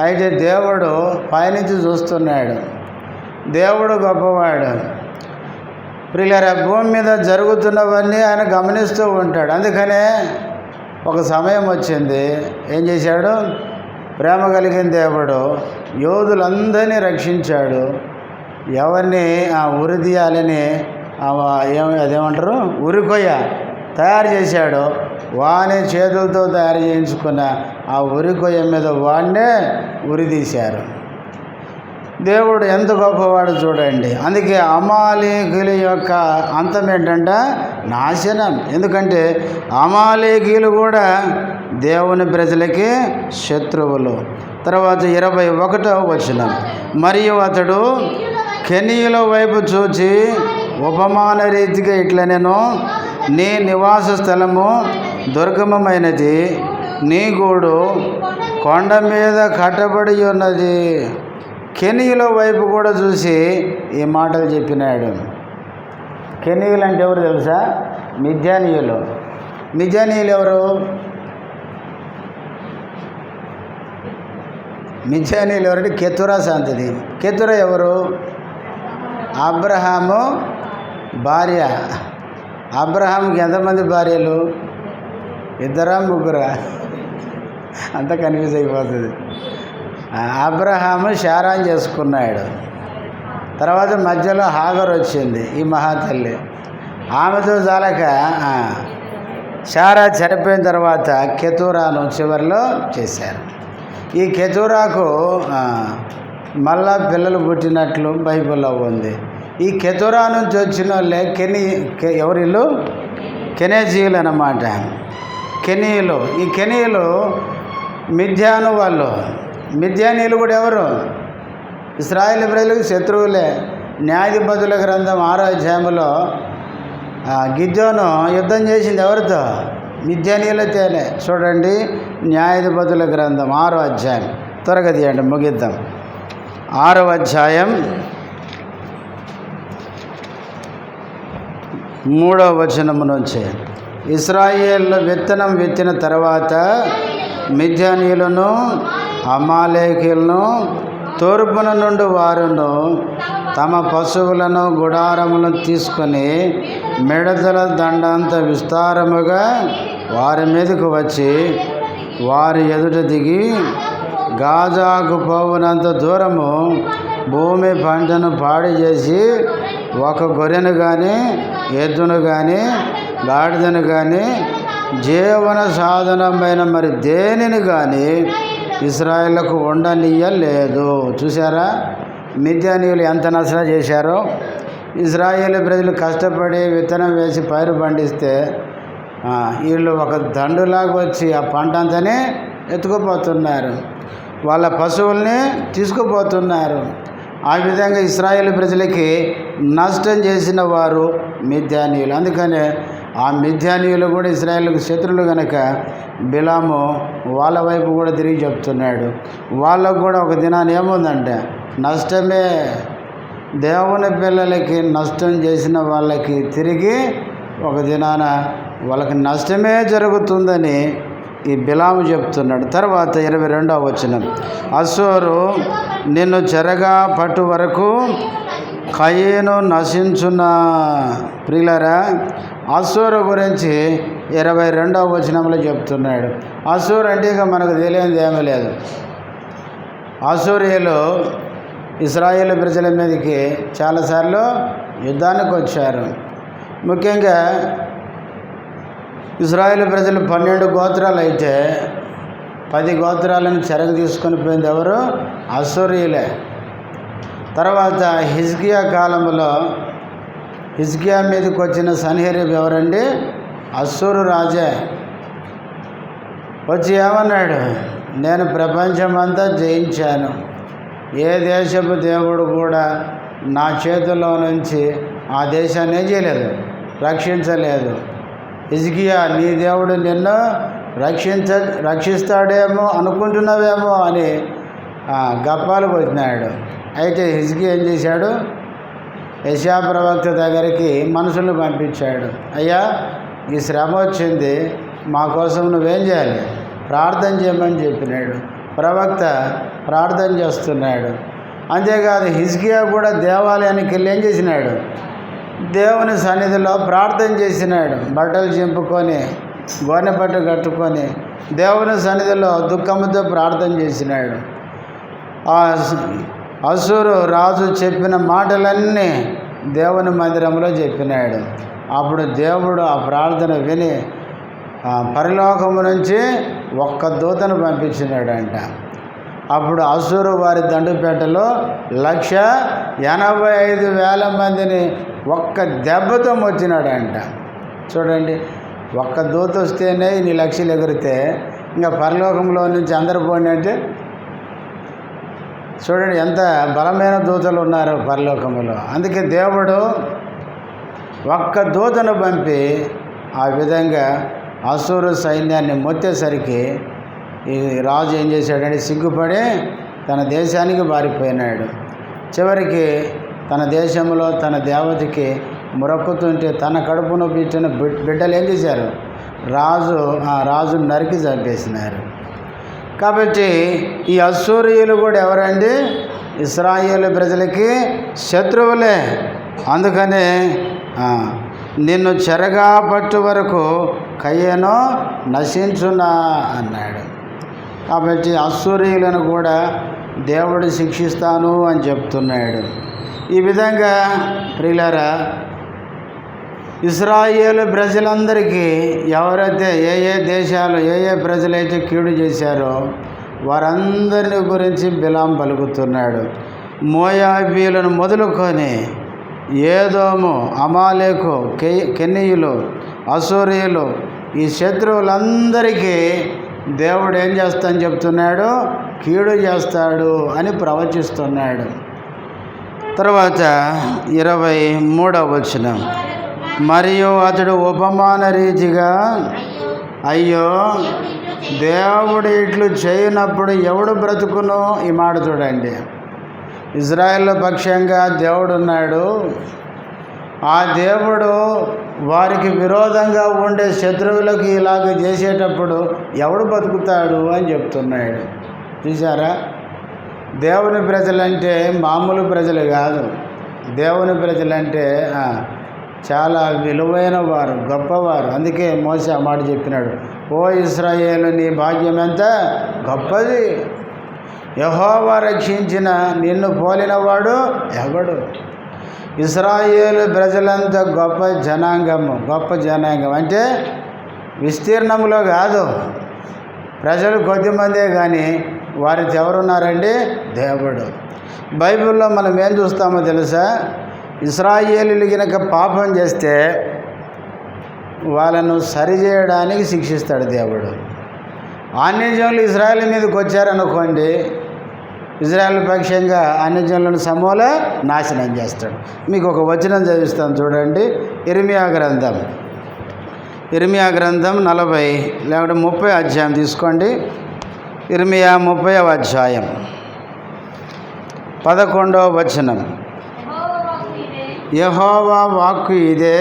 అయితే దేవుడు పైనుంచి చూస్తున్నాడు. దేవుడు గొప్పవాడు. ప్రియులారా, భూమి మీద జరుగుతున్నవన్నీ ఆయన గమనిస్తూ ఉంటాడు. అందుకనే ఒక సమయం వచ్చింది, ఏం చేశాడు? ప్రేమ కలిగిన దేవుడు యోధులందరినీ రక్షించాడు. ఎవరిని ఉరిదీయాలని అదేమంటారు, ఉరికొయ్య తయారు చేశాడు. వాని చేతులతో తయారు చేయించుకున్న ఆ ఉరికొయ్య మీద వాడినే ఉరిదీశారు. దేవుడు ఎంత గొప్పవాడు చూడండి. అందుకే అమాలేకీయుల యొక్క అంతం ఏంటంటే నాశనం. ఎందుకంటే అమాలేకీయులు కూడా దేవుని ప్రజలకి శత్రువులు. తర్వాత 21వ వచనం, మరియు అతడు కెనీయుల వైపు చూచి ఉపమాన రీతిగా ఇట్లా, నేను నీ నివాస స్థలము దుర్గమమైనది, నీ గూడు కొండ మీద కట్టబడి ఉన్నది. కెనీయుల వైపు కూడా చూసి ఈ మాటలు చెప్పినాడు. కెనీయులు అంటే ఎవరు తెలుసా? మిద్యానీయులు. మిద్యానీయులు ఎవరు? మిద్యానీయులు ఎవరంటే కెతురా సంతతి. కెతురా ఎవరు? అబ్రహాము భార్య. అబ్రహాంకి ఎంతమంది భార్యలు? 2 3? అంతా కన్ఫ్యూజ్ అయిపోతుంది. అబ్రహాము శారాన్ని చేసుకున్నాడు. తర్వాత మధ్యలో హాగర్ వచ్చింది, ఈ మహాతల్లి. ఆమెతో చాలక శారా చనిపోయిన తర్వాత కెతురాను చివరిలో చేశారు. ఈ కెతురాకు మళ్ళా పిల్లలు పుట్టినట్లు బైబిల్లో ఉంది. ఈ కెతురా నుంచి వచ్చిన వాళ్ళే ఎవరిల్లు? కెనేజీయులు అన్నమాట. కెనీయులు. ఈ కెనీయులు మిద్యాను వాళ్ళు. మిద్యానీయులు కూడా ఎవరు? ఇశ్రాయేలు ప్రజలకు శత్రువులే. న్యాయాధిపతుల గ్రంథం 6వ అధ్యాయంలో గిద్యోను యుద్ధం చేసింది ఎవరితో? మిద్యానీయులతోనే. చూడండి, న్యాయాధిపతుల గ్రంథం 6వ అధ్యాయం. త్వరగా తీయండి, ముగిద్దాం. 6వ అధ్యాయం 3వ వచనము నుంచి, ఇశ్రాయేలు విత్తనం విత్తిన తర్వాత మిద్యానీయులను అమాలేకీయులను తూర్పున నుండి వారును తమ పశువులను గుడారములను తీసుకొని మిడతల దండంత విస్తారముగా వారి మీదకు వచ్చి వారి ఎదుట దిగి గాజాకు పోవునంత దూరము భూమి పంటను పాడి చేసి ఒక గొర్రెను కానీ ఎద్దును కానీ గాడిదను కానీ జీవన సాధనమైన మరి దేనిని కానీ ఇశ్రాయేలుకు ఉండనీయలేదు. చూసారా మిద్యానీయులు ఎంత నష్టం చేశారో? ఇశ్రాయేలు ప్రజలు కష్టపడి విత్తనం వేసి పైరు పండిస్తే వీళ్ళు ఒక దండులాగా వచ్చి ఆ పంట అంతానే ఎత్తుకుపోతున్నారు, వాళ్ళ పశువుల్ని తీసుకుపోతున్నారు. ఆ విధంగా ఇశ్రాయేలు ప్రజలకి నష్టం చేసిన వారు మిద్యానీయులు. అందుకనే ఆ మిద్యానీయులు కూడా ఇశ్రాయేలుకు శత్రువులు కనుక బిలాము వాళ్ళ వైపు కూడా తిరిగి చెప్తున్నాడు. వాళ్ళకు కూడా ఒక దినాన్ని ఏముందంటే నష్టమే. దేవుని పిల్లలకి నష్టం చేసిన వాళ్ళకి తిరిగి ఒక దినాన వాళ్ళకి నష్టమే జరుగుతుందని ఈ బిలాము చెప్తున్నాడు. తర్వాత 22వ వచనం, అసోరు నిన్ను చెరగా పట్టు వరకు కయీను నశించున్న. ప్రియులారా, అసోరు గురించి 22వ వచనంలో చెప్తున్నాడు. అసోరు అంటే ఇక మనకు తెలియనిది ఏమీ లేదు. అసోరీయులు ఇశ్రాయేలు ప్రజల మీదకి చాలాసార్లు యుద్ధానికి వచ్చారు. ముఖ్యంగా ఇశ్రాయేలు ప్రజలు 12 గోత్రాలు అయితే 10 గోత్రాలను చెరకు తీసుకొని పోయింది ఎవరు? అసోరీయులే. తర్వాత హిజ్కియా కాలంలో హిజ్కియా మీదకి వచ్చిన సన్హెరీబు ఎవరండి? అస్సూరు రాజే. వచ్చి ఏమన్నాడు? నేను ప్రపంచమంతా జయించాను, ఏ దేశపు దేవుడు కూడా నా చేతుల్లో నుంచి ఆ దేశాన్ని ఏం చేయలేదు, రక్షించలేదు. హిజ్కియా, నీ దేవుడు నిన్ను రక్షిస్తాడేమో అనుకుంటున్నావేమో అని గప్పాలు కొట్టినాడు. అయితే హిజ్కియా ఏం చేశాడు? యెషయా ప్రవక్త దగ్గరికి మనుషులను పంపించాడు. అయ్యా, ఈ శ్రమ వచ్చింది, మా కోసం నువ్వేం చేయాలి, ప్రార్థన చేయమని చెప్పినాడు. ప్రవక్త ప్రార్థన చేస్తున్నాడు. అంతేకాదు హిజ్కియా కూడా దేవాలయానికి వెళ్ళి ఏం చేసినాడు, దేవుని సన్నిధిలో ప్రార్థన చేసినాడు. బట్టలు చింపుకొని గోనెపట్టు కట్టుకొని దేవుని సన్నిధిలో దుఃఖంతో ప్రార్థన చేసినాడు. అసూరు రాజు చెప్పిన మాటలన్నీ దేవుని మందిరంలో చెప్పినాడు. అప్పుడు దేవుడు ఆ ప్రార్థన విని పరలోకము నుంచి ఒక్క దూతను పంపించినాడంట. అప్పుడు అసూరు వారి దండుపేటలో 185,000 మందిని ఒక్క దెబ్బతో వచ్చినాడంట. చూడండి, ఒక్క దూత వస్తేనే ఇన్ని లక్షలు ఎగిరితే ఇంకా పరలోకంలో నుంచి అందరు పోండి అంటే చూడండి ఎంత బలమైన దూతలు ఉన్నారు పరలోకములో. అందుకే దేవుడు ఒక్క దూతను పంపి ఆ విధంగా అసూరు సైన్యాన్ని మొత్తేసరికి ఈ రాజు ఏం చేశాడంటే సిగ్గుపడి తన దేశానికి పారిపోయినాడు. చివరికి తన దేశంలో తన దేవతకి మొరక్కుతుంటే తన కడుపును పెట్టిన బిడ్డలు ఏం చేశారు, రాజు నరికి చంపేసినారు. కాబట్టి ఈ అసూరీయులు కూడా ఎవరండి, ఇశ్రాయేలు ప్రజలకి శత్రువులే. అందుకనే నిన్ను చెరగా పట్టు వరకు కయ్యను నశించునా అన్నాడు. కాబట్టి అసూరీయులను కూడా దేవుడు శిక్షిస్తాను అని చెప్తున్నాడు. ఈ విధంగా ప్రియులారా, ఇశ్రాయేలు ప్రజలందరికీ ఎవరైతే ఏ దేశాలు ఏ ప్రజలైతే కీడు చేశారో వారందరిని గురించి బిలాం పలుకుతున్నాడు. మోయాబీలను మొదలుకొని ఏదోము, అమాలేకు, కెనీయులు, అసూరీయులు ఈ శత్రువులందరికీ దేవుడు ఏం చేస్తానని చెప్తున్నాడు, కీడు చేస్తాడు అని ప్రవచిస్తున్నాడు. తర్వాత 23వ వచనం, మరియు అతడు ఉపమాన రీతిగా అయ్యో దేవుడు ఇట్లు చేయనప్పుడు ఎవడు బ్రతుకును. ఈ మాట చూడండి, ఇజ్రాయేల్ పక్షంగా దేవుడు ఉన్నాడు. ఆ దేవుడు వారికి విరోధంగా ఉండే శత్రువులకు ఇలాగ చేసేటప్పుడు ఎవడు బతుకుతాడు అని చెప్తున్నాడు. చూసారా, దేవుని ప్రజలంటే మామూలు ప్రజలు కాదు. దేవుని ప్రజలంటే చాలా విలువైన వారు, గొప్పవారు. అందుకే మోసే ఆ మాట చెప్పినాడు, ఓ ఇశ్రాయేలు నీ భాగ్యం ఎంత గొప్పది, యెహోవా రక్షించిన నిన్ను పోలినవాడు ఎవడు. ఇశ్రాయేలు ప్రజలంత గొప్ప జనాంగం అంటే విస్తీర్ణంలో కాదు, ప్రజలు కొద్దిమందే కానీ వారికి ఎవరున్నారండి, దేవుడు. బైబిల్లో మనం ఏం చూస్తామో తెలుసా, ఇశ్రాయేలీయులు గనుక పాపం చేస్తే వాళ్ళను సరిచేయడానికి శిక్షిస్తాడు దేవుడు. అన్యజనులు ఇశ్రాయేల్ మీదకి వచ్చారనుకోండి, ఇజ్రాయేల్ పక్షంగా అన్యజనులను సమూల నాశనం చేస్తాడు. మీకు ఒక వచనం చదివిస్తాను చూడండి. ఇర్మియా గ్రంథం 40 లేకపోతే 30 అధ్యాయం తీసుకోండి. ఇర్మియా 30వ అధ్యాయం 11వ వచనం, యెహోవా వాక్కు ఇదే,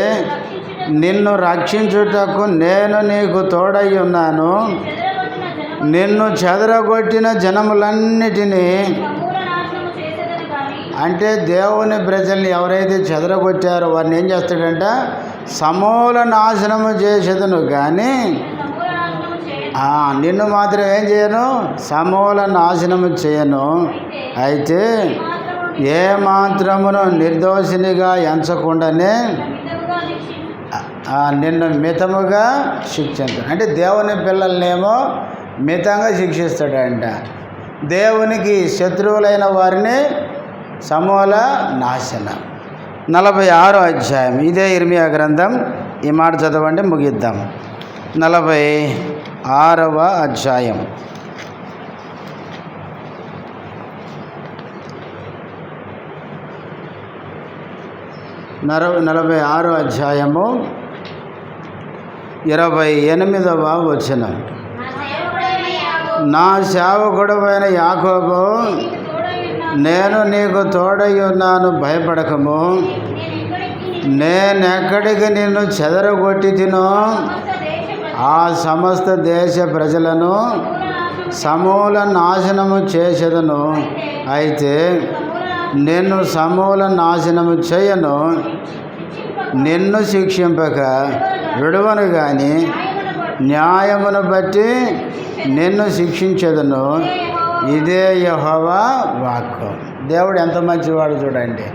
నిన్ను రక్షించుటకు నేను నీకు తోడై ఉన్నాను. నిన్ను చెదరగొట్టిన జనములన్నిటినీ, అంటే దేవుని ప్రజల్ని ఎవరైతే చెదరగొట్టారో వారిని ఏం చేస్తాడంట, సమూల నాశనము చేసేదను కానీ నిన్ను మాత్రం ఏం చేయను, సమూల నాశనము చేయను. అయితే ఏ మాత్రమును నిర్దోషినిగా ఎంచకుండానే నిన్ను మితముగా శిక్షించు. అంటే దేవుని పిల్లలనేమో మితంగా శిక్షిస్తాడంట, దేవునికి శత్రువులైన వారిని సమూల నాశనం. 46వ అధ్యాయం ఇదే ఇర్మియా గ్రంథం. ఈ మాట చదవండి, ముగిద్దాం. 46వ అధ్యాయం 46వ అధ్యాయము 28వ వచనం, నా సేవకుడైన యాకోబు, నేను నీకు తోడై ఉన్నాను, భయపడకము. నేనెక్కడికి నిన్ను చెదరగొట్టి తినో ఆ సమస్త దేశ ప్రజలను సమూల నాశనము చేసేదను. అయితే నిన్ను సమూల నాశనము చేయను, నిన్ను శిక్షింపక విడువను గాని న్యాయమును బట్టి నిన్ను శిక్షించదను. ఇదే యెహోవా వాక్కు. దేవుడు ఎంత మంచివాడు చూడండి.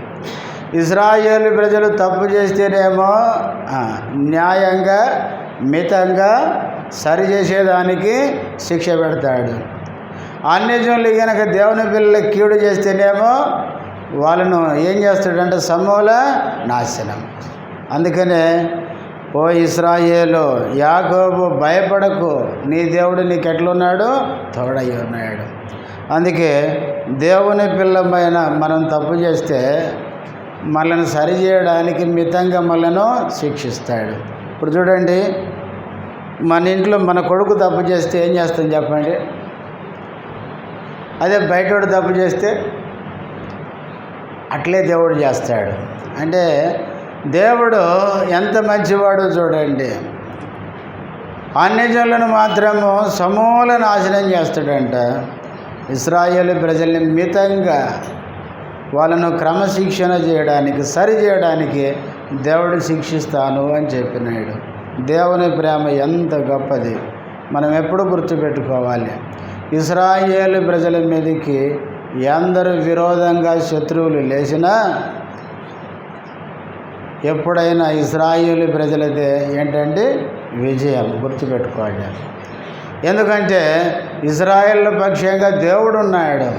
ఇశ్రాయేలు ప్రజలు తప్పు చేస్తేనేమో న్యాయంగా మితంగా సరిచేసేదానికి శిక్ష పెడతాడు. అన్యజనులు కనుక దేవుని పిల్లలు కీడు చేస్తేనేమో వాళ్ళను ఏం చేస్తాడంటే సమూల నాశనం. అందుకనే ఓ ఇశ్రాయేలు, యాకోబు భయపడకు, నీ దేవుడు నీకు ఎట్లున్నాడు, తోడై ఉన్నాడు. అందుకే దేవుని పిల్లమైన మనం తప్పు చేస్తే మనల్ని సరిచేయడానికి మితంగా మనను శిక్షిస్తాడు. ఇప్పుడు చూడండి, మన ఇంట్లో మన కొడుకు తప్పు చేస్తే ఏం చేస్తాం చెప్పండి? అదే బయటోడు తప్పు చేస్తే అట్లే దేవుడు చేస్తాడు. అంటే దేవుడు ఎంత మంచివాడో చూడండి. అన్యజనులను మాత్రము సమూల నాశనం చేస్తాడంట. ఇశ్రాయేలు ప్రజల్ని మితంగా వాళ్ళను క్రమశిక్షణ చేయడానికి సరి చేయడానికి దేవుడు శిక్షిస్తాను అని చెప్పినాడు. దేవుని ప్రేమ ఎంత గొప్పది మనం ఎప్పుడు గుర్తుపెట్టుకోవాలి. ఇశ్రాయేలు ప్రజల మీదకి ఎందరు విరోధంగా శత్రువులు లేచినా ఎప్పుడైనా ఇశ్రాయేలు ప్రజలదే ఏంటంటే విజయం గుర్తుపెట్టుకోవాలి. ఎందుకంటే ఇశ్రాయేలు పక్షంగా దేవుడు ఉన్నాడు.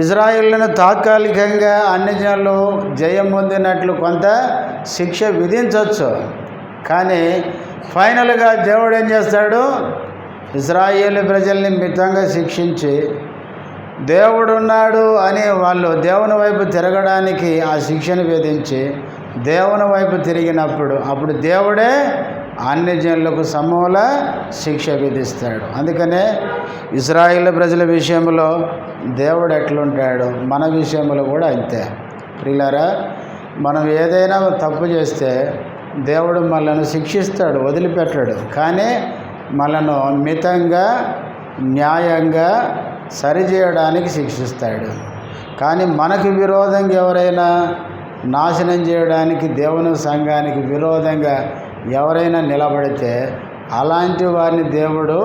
ఇశ్రాయేలును తాత్కాలికంగా అన్ని జనులు జయం పొందినట్లు కొంత శిక్ష విధించవచ్చు, కానీ ఫైనల్గా దేవుడు ఏం చేస్తాడు? ఇశ్రాయేలు ప్రజల్ని మితంగా శిక్షించి దేవుడున్నాడు అని వాళ్ళు దేవుని వైపు తిరగడానికి ఆ శిక్షను విధించి దేవుని వైపు తిరిగినప్పుడు అప్పుడు దేవుడే అన్ని జనులకు సమూల శిక్ష విధిస్తాడు. అందుకనే ఇశ్రాయేలు ప్రజల విషయంలో దేవుడు ఎట్లుంటాడు, మన విషయంలో కూడా అంతే. ప్రియులారా, మనం ఏదైనా తప్పు చేస్తే దేవుడు మనల్ని శిక్షిస్తాడు, వదిలిపెట్టాడు. కానీ మనను మితంగా న్యాయంగా సరిచేయడానికి శిక్షిస్తాడు. కానీ మనకు విరోధంగా ఎవరైనా నాశనం చేయడానికి దేవుని సంఘానికి విరోధంగా ఎవరైనా నిలబడితే అలాంటి వారిని దేవుడు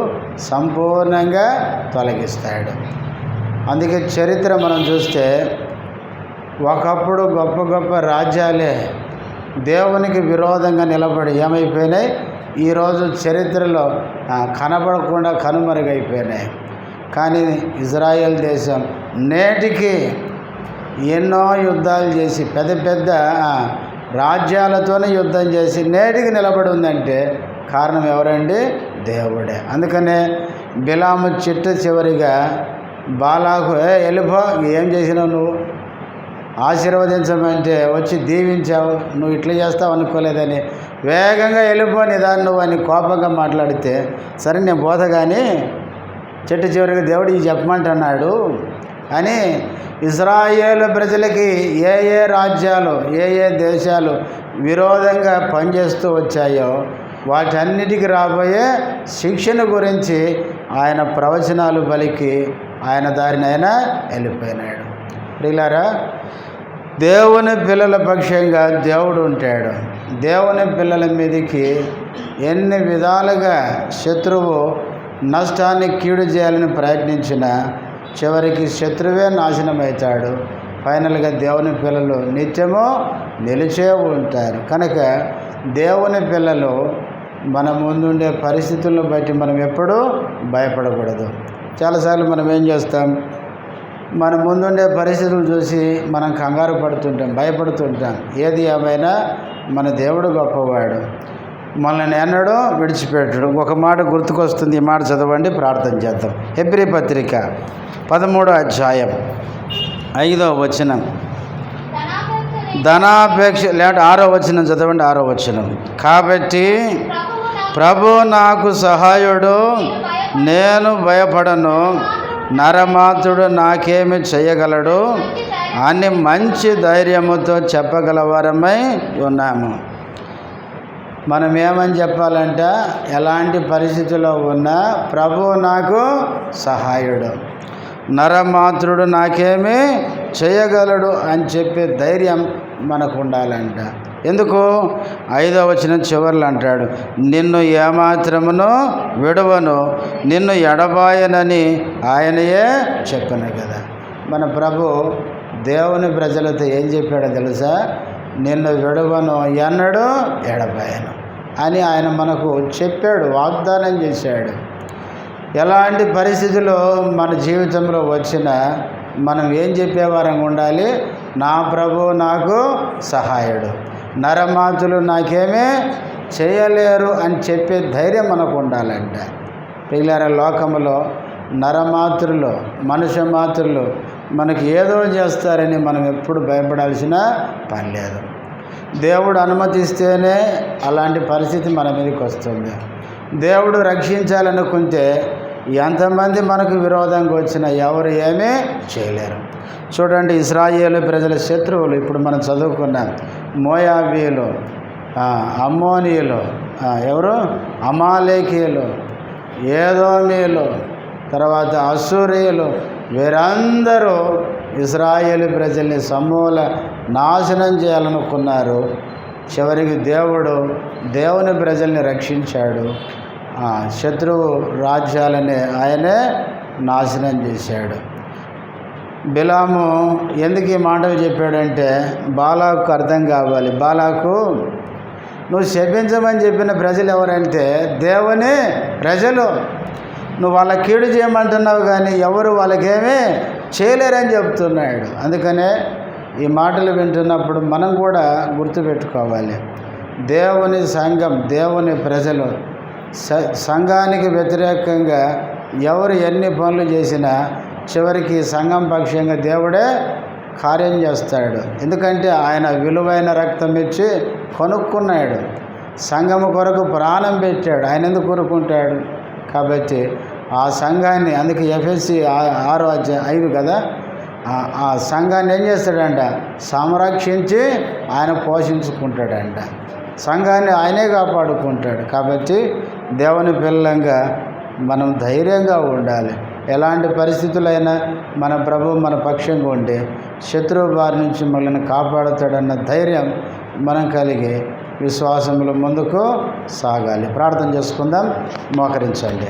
సంపూర్ణంగా తొలగిస్తాడు. అందుకే చరిత్ర మనం చూస్తే ఒకప్పుడు గొప్ప గొప్ప రాజ్యాలే దేవునికి విరోధంగా నిలబడి ఏమైపోయినాయి, ఈరోజు చరిత్రలో కనబడకుండా కనుమరుగైపోయినాయి. కానీ ఇజ్రాయెల్ దేశం నేటికి ఎన్నో యుద్ధాలు చేసి పెద్ద పెద్ద రాజ్యాలతోనే యుద్ధం చేసి నేటికి నిలబడి ఉందంటే కారణం ఎవరండి? దేవుడే. అందుకనే బిలాము చివరిగా బాలాకు వెళ్ళిపో, ఏం చేసినావు నువ్వు, ఆశీర్వదించమంటే వచ్చి దీవించావు, నువ్వు ఇట్లా చేస్తావు అనుకోలేదని వేగంగా వెళ్ళిపో నిదాన్ని నువ్వు అని కోపంగా మాట్లాడితే సరే నేను పోతా, కానీ చివరికి దేవుడు ఇది చెప్పమంటున్నాడు అని ఇశ్రాయేలు ప్రజలకి ఏ ఏ రాజ్యాలు ఏ ఏ దేశాలు విరోధంగా పనిచేస్తూ వచ్చాయో వాటన్నిటికీ రాబోయే శిక్షణ గురించి ఆయన ప్రవచనాలు పలికి ఆయన దారిని ఆయన వెళ్ళిపోయినాడు. ప్రియులారా, దేవుని పిల్లల పక్షంగా దేవుడు ఉంటాడు. దేవుని పిల్లల మీదకి ఎన్ని విధాలుగా శత్రువు నష్టాన్ని కీడు చేయాలని ప్రయత్నించినా చివరికి శత్రువే నాశనం అవుతాడు. ఫైనల్గా దేవుని పిల్లలు నిత్యము నిలిచే ఉంటారు. కనుక దేవుని పిల్లలు మన ముందుండే పరిస్థితులను బట్టి మనం ఎప్పుడూ భయపడకూడదు. చాలాసార్లు మనం ఏం చేస్తాం, మన ముందుండే పరిస్థితులు చూసి మనం కంగారు పడుతుంటాం, భయపడుతుంటాం. ఏది ఏమైనా మన దేవుడు గొప్పవాడు, మనల్ని ఎన్నడూ విడిచిపెట్టడు. ఒక మాట గుర్తుకొస్తుంది, ఈ మాట చదవండి, ప్రార్థన చేద్దాం. హెబ్రీ పత్రిక 13వ అధ్యాయం 5వ వచనం, ధనాపేక్ష 6వ వచనం చదవండి. 6వ వచనం, కాబట్టి ప్రభు నాకు సహాయుడు, నేను భయపడను, నరమాత్రుడు నాకేమి చేయగలడు, అని మంచి ధైర్యముతో చెప్పగలవారమై ఉన్నాము. మనం ఏమని చెప్పాలంట? ఎలాంటి పరిస్థితుల్లో ఉన్నా ప్రభువు నాకు సహాయుడు, నరమాత్రుడు నాకేమీ చేయగలడు అని చెప్పే ధైర్యం మనకు ఉండాలంట. ఎందుకు? 5వ వచనం చివర్లు అంటాడు, నిన్ను ఏమాత్రమును విడవను, నిన్ను ఎడబాయనని ఆయనయే చెప్పను కదా. మన ప్రభు దేవుని ప్రజలతో ఏం చెప్పాడో తెలుసా? నిన్ను విడవను, ఎన్నడూ ఎడబాయను అని ఆయన మనకు చెప్పాడు, వాగ్దానం చేశాడు. ఎలాంటి పరిస్థితుల్లో మన జీవితంలో వచ్చినా మనం ఏం చెప్పేవారంగా ఉండాలి? నా ప్రభు నాకు సహాయుడు, నరమాతులు నాకేమీ చేయలేరు అని చెప్పే ధైర్యం మనకు ఉండాలంట. పిల్లల లోకంలో నరమాతృలు, మనుష్య మాతృలు మనకి ఏదో చేస్తారని మనం ఎప్పుడు భయపడాల్సిన పని లేదు. దేవుడు అనుమతిస్తేనే అలాంటి పరిస్థితి మన మీదకి వస్తుంది. దేవుడు రక్షించాలనుకుంటే ఎంతమంది మనకు విరోధంగా వచ్చినా ఎవరు ఏమీ చేయలేరు. చూడండి, ఇశ్రాయేలు ప్రజల శత్రువులు ఇప్పుడు మనం చదువుకున్నాం. మోయాబీలు, అమ్మోనీయులు, ఎవరు? అమాలేకీయులు, ఏదోమీయులు, తర్వాత అశ్షూరీయులు, వీరందరూ ఇశ్రాయేలు ప్రజల్ని సమూల నాశనం చేయాలనుకున్నారు. చివరికి దేవుని ప్రజల్ని రక్షించాడు. శత్రువు రాజ్యాలని ఆయనే నాశనం చేశాడు. బిలాము ఎందుకు ఈ మాటలు చెప్పాడంటే బాలాకు అర్థం కావాలి. బాలాకు, నువ్వు శపించమని చెప్పిన ప్రజలు ఎవరంటే దేవుని ప్రజలు. నువ్వు వాళ్ళ కీడు చేయమంటున్నావు కానీ ఎవరు వాళ్ళకేమీ చేయలేరని చెప్తున్నాడు. అందుకనే ఈ మాటలు వింటున్నప్పుడు మనం కూడా గుర్తుపెట్టుకోవాలి, దేవుని సంఘం, దేవుని ప్రజలు, సంఘానికి వ్యతిరేకంగా ఎవరు ఎన్ని పనులు చేసినా చివరికి సంఘం పక్షంగా దేవుడే కార్యం చేస్తాడు. ఎందుకంటే ఆయన విలువైన రక్తం ఇచ్చి కొనుక్కున్నాడు, సంఘము కొరకు ప్రాణం పెట్టాడు. ఆయన ఎందుకు కొనుక్కుంటాడు? కాబట్టి ఆ సంఘాన్ని, అందుకే ఎఫెసీ 6:5 కదా, ఆ సంఘాన్ని ఏం చేస్తాడంట? సంరక్షించి ఆయన పోషించుకుంటాడంట. సంఘాన్ని ఆయనే కాపాడుకుంటాడు. కాబట్టి దేవుని పిల్లలంగా మనం ధైర్యంగా ఉండాలి. ఎలాంటి పరిస్థితులైనా మన ప్రభు మన పక్షంగా ఉండి శత్రువు బారి నుంచి మనల్ని కాపాడుతాడన్న ధైర్యం మనం కలిగి విశ్వాసంలో ముందుకు సాగాలి. ప్రార్థన చేసుకుందాం, మోకరించండి.